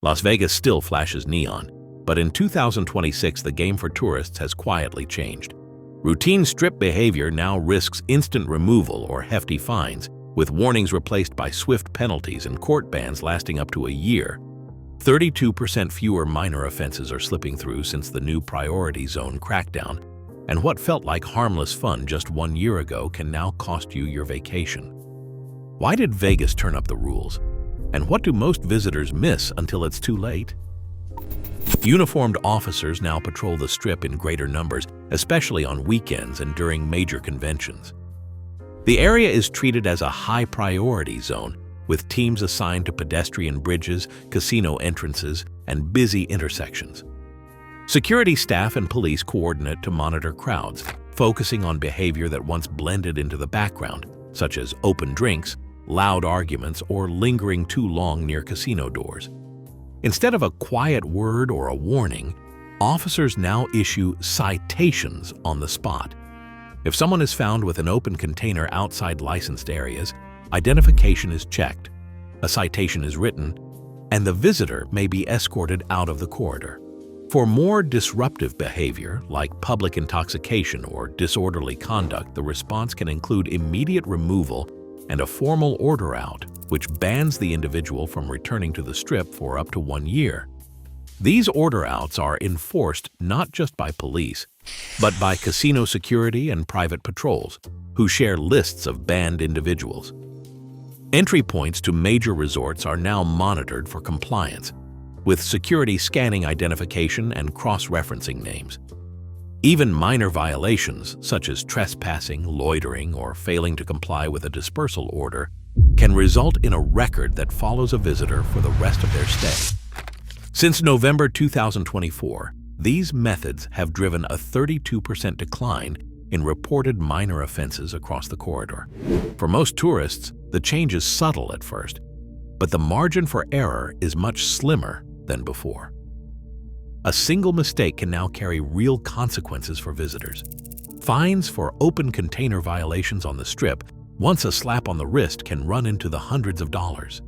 Las Vegas still flashes neon, but in 2026 the game for tourists has quietly changed. Routine Strip behavior now risks instant removal or hefty fines, with warnings replaced by swift penalties and court bans lasting up to a year. 32% fewer minor offenses are slipping through since the new priority zone crackdown, and what felt like harmless fun just 1 year ago can now cost you your vacation. Why did Vegas turn up the rules? And what do most visitors miss until it's too late? Uniformed officers now patrol the Strip in greater numbers, especially on weekends and during major conventions. The area is treated as a high-priority zone, with teams assigned to pedestrian bridges, casino entrances, and busy intersections. Security staff and police coordinate to monitor crowds, focusing on behavior that once blended into the background, such as open drinks, loud arguments, or lingering too long near casino doors. Instead of a quiet word or a warning, officers now issue citations on the spot. If someone is found with an open container outside licensed areas, identification is checked, a citation is written, and the visitor may be escorted out of the corridor. For more disruptive behavior, like public intoxication or disorderly conduct, the response can include immediate removal and a formal order out, which bans the individual from returning to the Strip for up to 1 year. These order outs are enforced not just by police, but by casino security and private patrols, who share lists of banned individuals. Entry points to major resorts are now monitored for compliance, with security scanning identification and cross-referencing names. Even minor violations, such as trespassing, loitering, or failing to comply with a dispersal order, can result in a record that follows a visitor for the rest of their stay. Since November 2024, these methods have driven a 32% decline in reported minor offenses across the corridor. For most tourists, the change is subtle at first, but the margin for error is much slimmer than before. A single mistake can now carry real consequences for visitors. Fines for open container violations on the Strip, once a slap on the wrist, can run into the hundreds of dollars.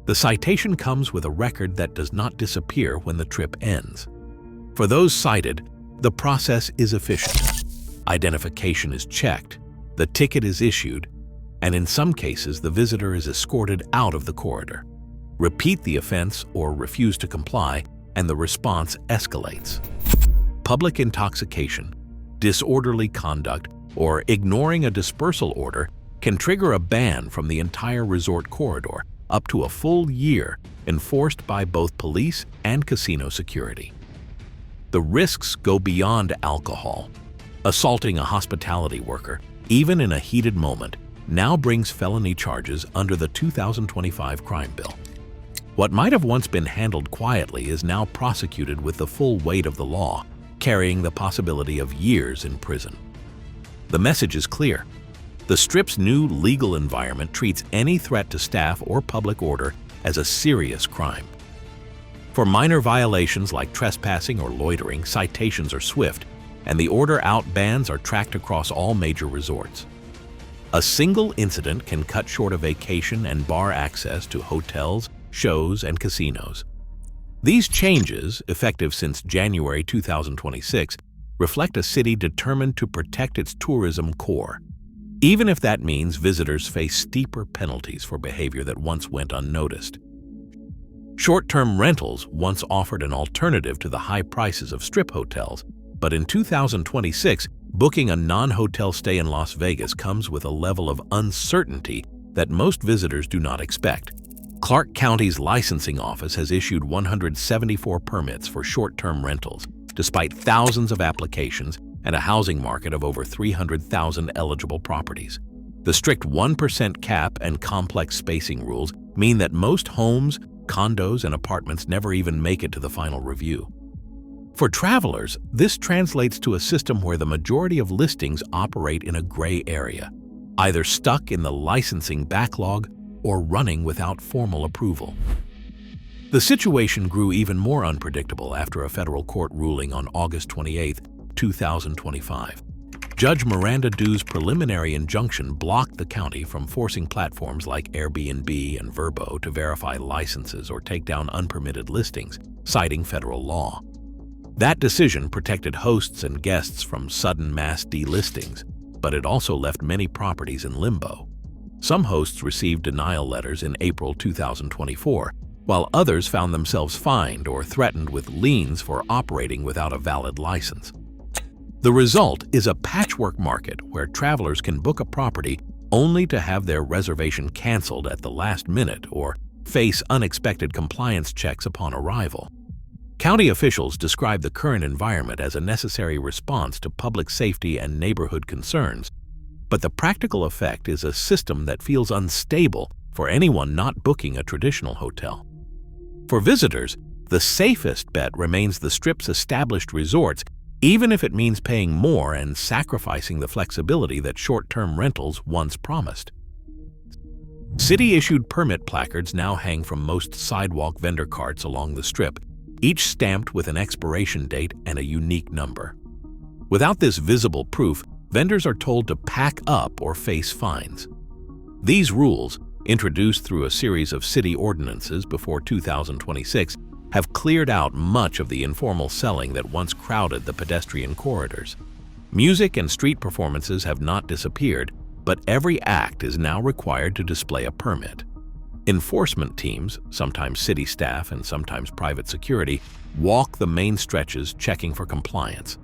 The citation comes with a record that does not disappear when the trip ends. For those cited, the process is efficient. Identification is checked, the ticket is issued, and in some cases the visitor is escorted out of the corridor. Repeat the offense or refuse to comply, and the response escalates. Public intoxication, disorderly conduct, or ignoring a dispersal order can trigger a ban from the entire resort corridor, up to a full year, enforced by both police and casino security. The risks go beyond alcohol. Assaulting a hospitality worker, even in a heated moment, now brings felony charges under the 2025 crime bill. What might have once been handled quietly is now prosecuted with the full weight of the law, carrying the possibility of years in prison. The message is clear. The Strip's new legal environment treats any threat to staff or public order as a serious crime. For minor violations like trespassing or loitering, citations are swift, and the order-out bans are tracked across all major resorts. A single incident can cut short a vacation and bar access to hotels, shows, and casinos. These changes, effective since January 2026, reflect a city determined to protect its tourism core, even if that means visitors face steeper penalties for behavior that once went unnoticed. Short-term rentals once offered an alternative to the high prices of Strip hotels, but in 2026, booking a non-hotel stay in Las Vegas comes with a level of uncertainty that most visitors do not expect. Clark County's licensing office has issued 174 permits for short-term rentals, despite thousands of applications and a housing market of over 300,000 eligible properties. The strict 1% cap and complex spacing rules mean that most homes, condos, and apartments never even make it to the final review. For travelers, this translates to a system where the majority of listings operate in a gray area, either stuck in the licensing backlog or running without formal approval. The situation grew even more unpredictable after a federal court ruling on August 28, 2025. Judge Miranda Dew's preliminary injunction blocked the county from forcing platforms like Airbnb and Vrbo to verify licenses or take down unpermitted listings, citing federal law. That decision protected hosts and guests from sudden mass delistings, but it also left many properties in limbo. Some hosts received denial letters in April 2024, while others found themselves fined or threatened with liens for operating without a valid license. The result is a patchwork market where travelers can book a property only to have their reservation canceled at the last minute or face unexpected compliance checks upon arrival. County officials describe the current environment as a necessary response to public safety and neighborhood concerns, but the practical effect is a system that feels unstable for anyone not booking a traditional hotel. For visitors, the safest bet remains the Strip's established resorts, even if it means paying more and sacrificing the flexibility that short-term rentals once promised. City-issued permit placards now hang from most sidewalk vendor carts along the Strip, each stamped with an expiration date and a unique number. Without this visible proof, vendors are told to pack up or face fines. These rules, introduced through a series of city ordinances before 2026, have cleared out much of the informal selling that once crowded the pedestrian corridors. Music and street performances have not disappeared, but every act is now required to display a permit. Enforcement teams, sometimes city staff and sometimes private security, walk the main stretches checking for compliance.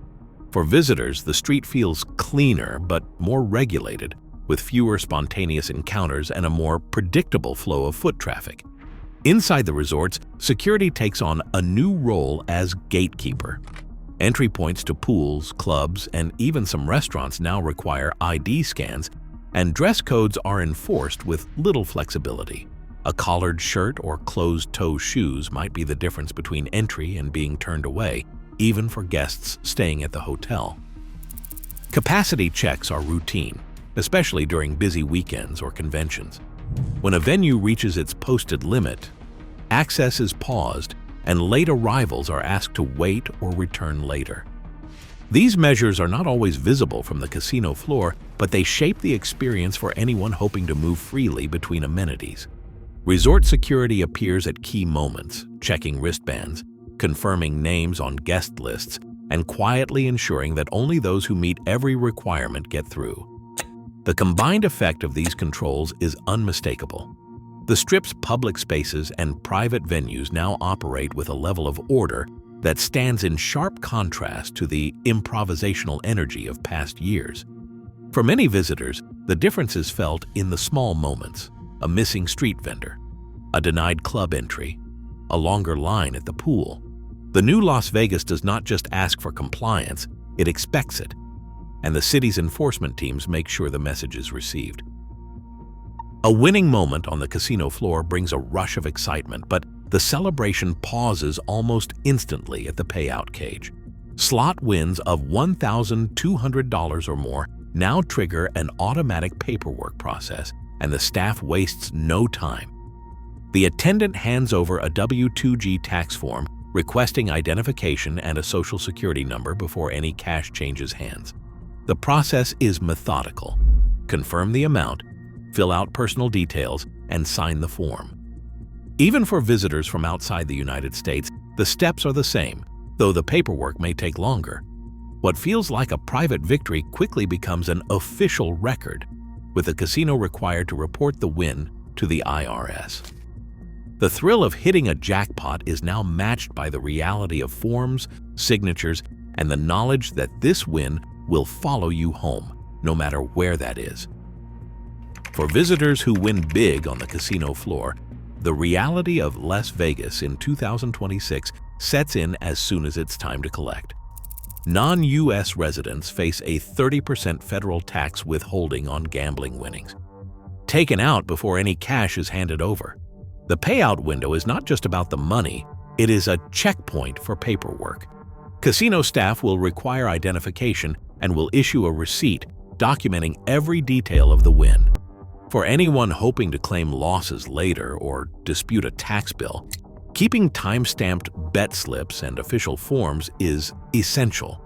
For visitors, the street feels cleaner but more regulated, with fewer spontaneous encounters and a more predictable flow of foot traffic. Inside the resorts, security takes on a new role as gatekeeper. Entry points to pools, clubs, and even some restaurants now require ID scans, and dress codes are enforced with little flexibility. A collared shirt or closed-toe shoes might be the difference between entry and being turned away, even for guests staying at the hotel. Capacity checks are routine, especially during busy weekends or conventions. When a venue reaches its posted limit, access is paused and late arrivals are asked to wait or return later. These measures are not always visible from the casino floor, but they shape the experience for anyone hoping to move freely between amenities. Resort security appears at key moments, checking wristbands, confirming names on guest lists, and quietly ensuring that only those who meet every requirement get through. The combined effect of these controls is unmistakable. The Strip's public spaces and private venues now operate with a level of order that stands in sharp contrast to the improvisational energy of past years. For many visitors, the difference is felt in the small moments: a missing street vendor, a denied club entry, a longer line at the pool. The new Las Vegas does not just ask for compliance, it expects it, and the city's enforcement teams make sure the message is received. A winning moment on the casino floor brings a rush of excitement, but the celebration pauses almost instantly at the payout cage. Slot wins of $1,200 or more now trigger an automatic paperwork process, and the staff wastes no time. The attendant hands over a W-2G tax form requesting identification and a social security number before any cash changes hands. The process is methodical. Confirm the amount, fill out personal details, and sign the form. Even for visitors from outside the United States, the steps are the same, though the paperwork may take longer. What feels like a private victory quickly becomes an official record, with the casino required to report the win to the IRS. The thrill of hitting a jackpot is now matched by the reality of forms, signatures, and the knowledge that this win will follow you home, no matter where that is. For visitors who win big on the casino floor, the reality of Las Vegas in 2026 sets in as soon as it's time to collect. Non-U.S. residents face a 30% federal tax withholding on gambling winnings, taken out before any cash is handed over. The payout window is not just about the money, it is a checkpoint for paperwork. Casino staff will require identification and will issue a receipt documenting every detail of the win. For anyone hoping to claim losses later or dispute a tax bill, keeping time-stamped bet slips and official forms is essential.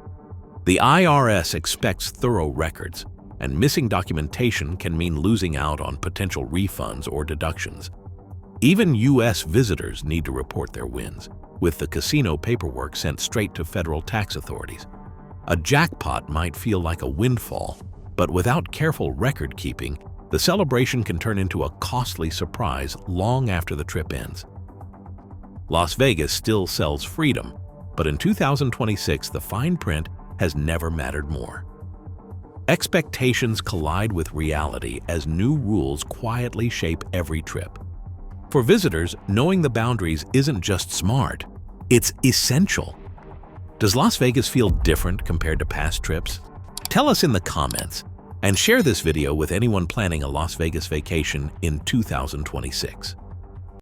The IRS expects thorough records, and missing documentation can mean losing out on potential refunds or deductions. Even U.S. visitors need to report their wins, with the casino paperwork sent straight to federal tax authorities. A jackpot might feel like a windfall, but without careful record keeping, the celebration can turn into a costly surprise long after the trip ends. Las Vegas still sells freedom, but in 2026 the fine print has never mattered more. Expectations collide with reality as new rules quietly shape every trip. For visitors, knowing the boundaries isn't just smart, it's essential. Does Las Vegas feel different compared to past trips? Tell us in the comments, and share this video with anyone planning a Las Vegas vacation in 2026.